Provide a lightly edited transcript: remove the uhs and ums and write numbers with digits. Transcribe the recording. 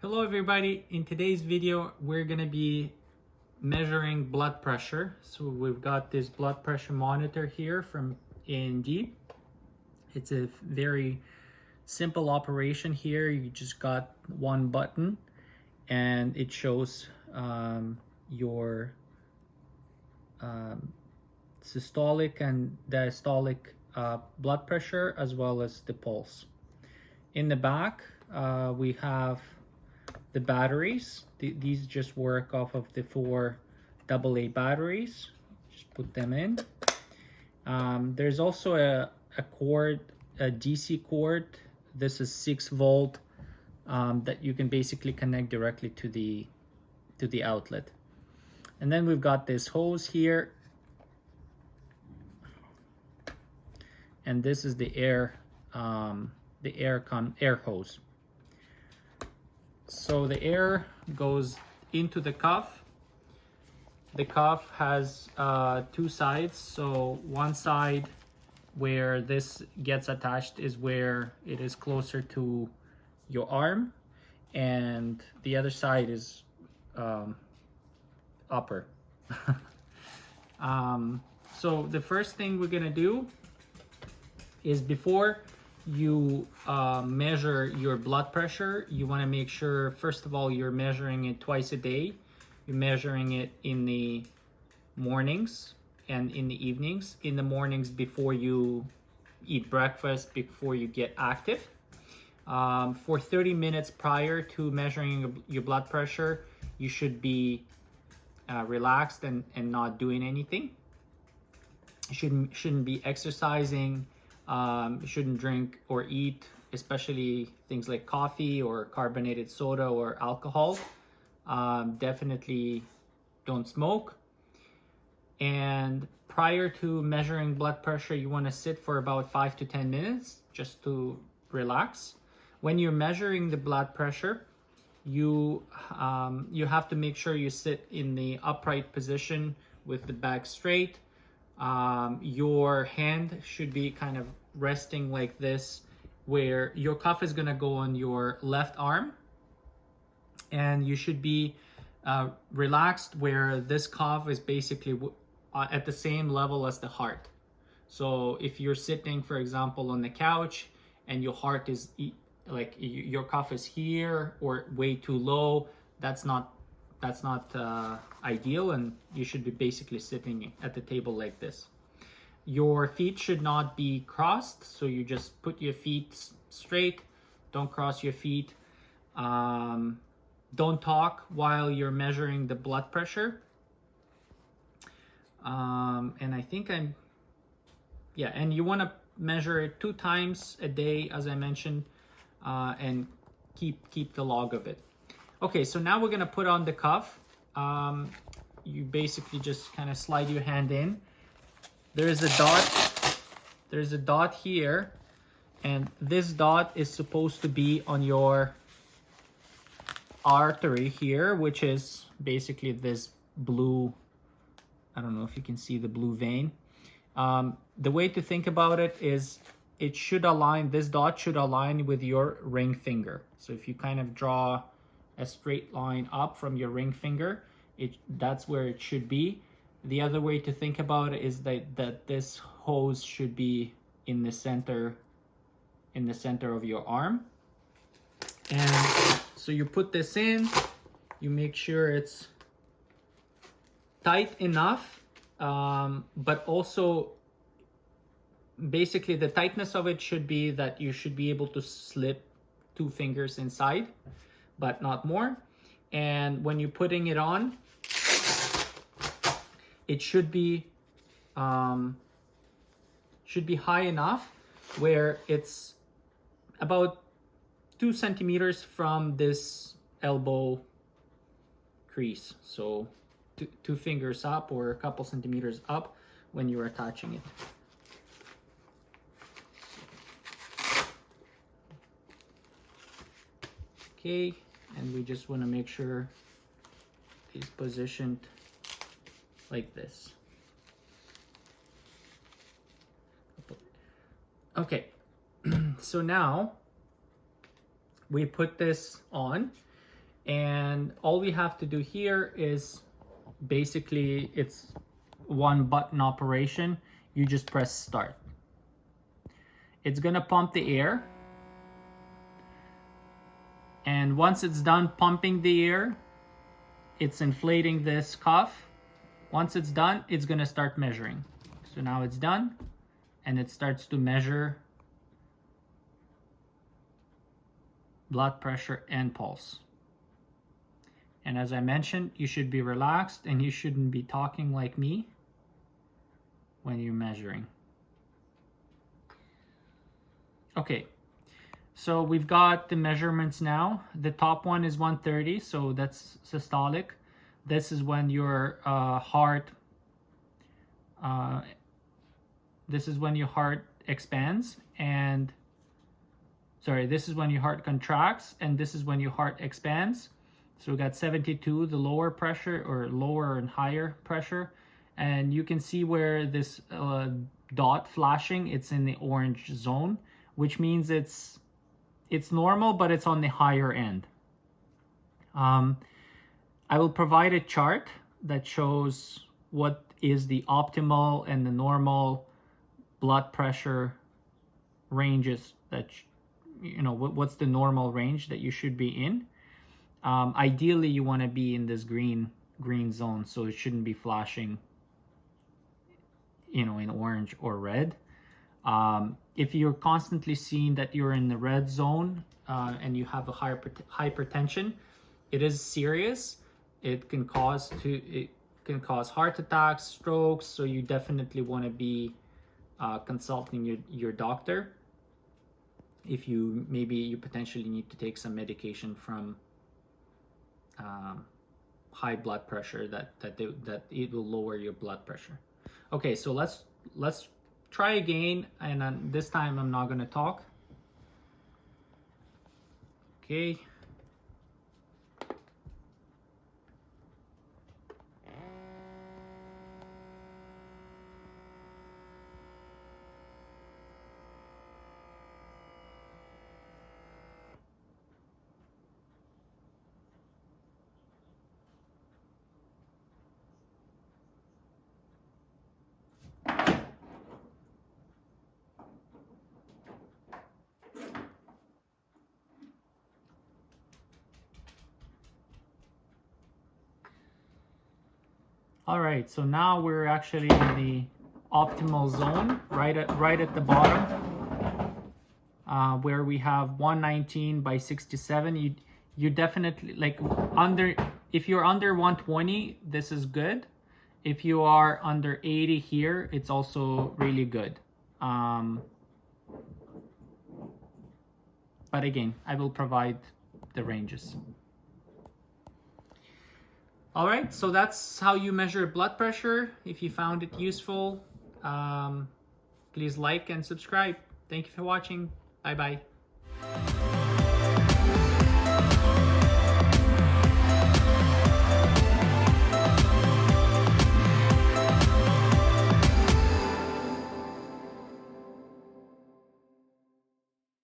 Hello everybody, in today's video we're going to be measuring blood pressure. So we've got this blood pressure monitor here from A&D. It's a very simple operation here. You just got one button and it shows your systolic and diastolic blood pressure as well as the pulse. In the back we have the batteries. These just work off of the 4 AA batteries. Just put them in. There's also a cord, a DC cord. This is 6 volt that you can basically connect directly to the outlet. And then we've got this hose here, and this is the air hose. So the air goes into the cuff. The cuff has 2 sides. So one side where this gets attached is where it is closer to your arm, and the other side is upper. So the first thing we're gonna do is, before you measure your blood pressure, you want to make sure, first of all, you're measuring it twice a day. You're measuring it in the mornings and in the evenings. In the mornings before you eat breakfast, before you get active. For 30 minutes prior to measuring your blood pressure, you should be relaxed and not doing anything. You shouldn't be exercising. You shouldn't drink or eat, especially things like coffee or carbonated soda or alcohol. Definitely don't smoke. And prior to measuring blood pressure, you want to sit for about 5 to 10 minutes just to relax. When you're measuring the blood pressure, you have to make sure you sit in the upright position with the back straight. Your hand should be kind of resting like this, where your cuff is going to go on your left arm, and you should be relaxed where this cuff is basically at the same level as the heart. So if you're sitting, for example, on the couch and your heart is like your cuff is here or way too low, that's not ideal, and you should be basically sitting at the table like this. Your feet should not be crossed, so you just put your feet straight. Don't cross your feet. Don't talk while you're measuring the blood pressure. And I think and you want to measure it 2 times a day, as I mentioned, and keep the log of it. Okay, so now we're gonna put on the cuff. You basically just kind of slide your hand in. There's a dot here, and this dot is supposed to be on your artery here, which is basically this blue, I don't know if you can see the blue vein. The way to think about it is this dot should align with your ring finger. So if you kind of draw a straight line up from your ring finger, that's where it should be. The other way to think about it is that this hose should be in the center of your arm. And so you put this in, you make sure it's tight enough, but also basically the tightness of it should be that you should be able to slip 2 fingers inside, but not more. And when you're putting it on, it should be high enough where it's about 2 centimeters from this elbow crease. So 2 fingers up or a couple centimeters up when you're attaching it. Okay, and we just want to make sure it's positioned like this. Okay, so now we put this on, And all we have to do here is basically it's one button operation. You just press start. It's gonna pump the air. And once it's done pumping the air, it's inflating this cuff. Once it's done, it's gonna start measuring. So now it's done, and it starts to measure blood pressure and pulse. And as I mentioned, you should be relaxed and you shouldn't be talking like me when you're measuring. Okay, so we've got the measurements now. The top one is 130, so that's systolic. This is when your heart expands, and sorry, this is when your heart contracts, and this is when your heart expands. So we got 72, the lower pressure, or lower and higher pressure. And you can see where this dot flashing, it's in the orange zone, which means it's normal, but it's on the higher end. I will provide a chart that shows what is the optimal and the normal blood pressure ranges that, what's the normal range that you should be in. Ideally, you want to be in this green zone, so it shouldn't be flashing, in orange or red. If you're constantly seeing that you're in the red zone and you have a hypertension, it is serious. It can cause heart attacks, strokes. So you definitely want to be consulting your doctor if you potentially need to take some medication from high blood pressure that it will lower your blood pressure. Okay, so let's try again, and this time I'm not going to talk. Okay. All right, so now we're actually in the optimal zone, right at the bottom, where we have 119 by 67. You definitely, if you're under 120, this is good. If you are under 80 here, it's also really good. But again, I will provide the ranges. All right, so that's how you measure blood pressure. If you found it useful, please like and subscribe. Thank you for watching. Bye-bye.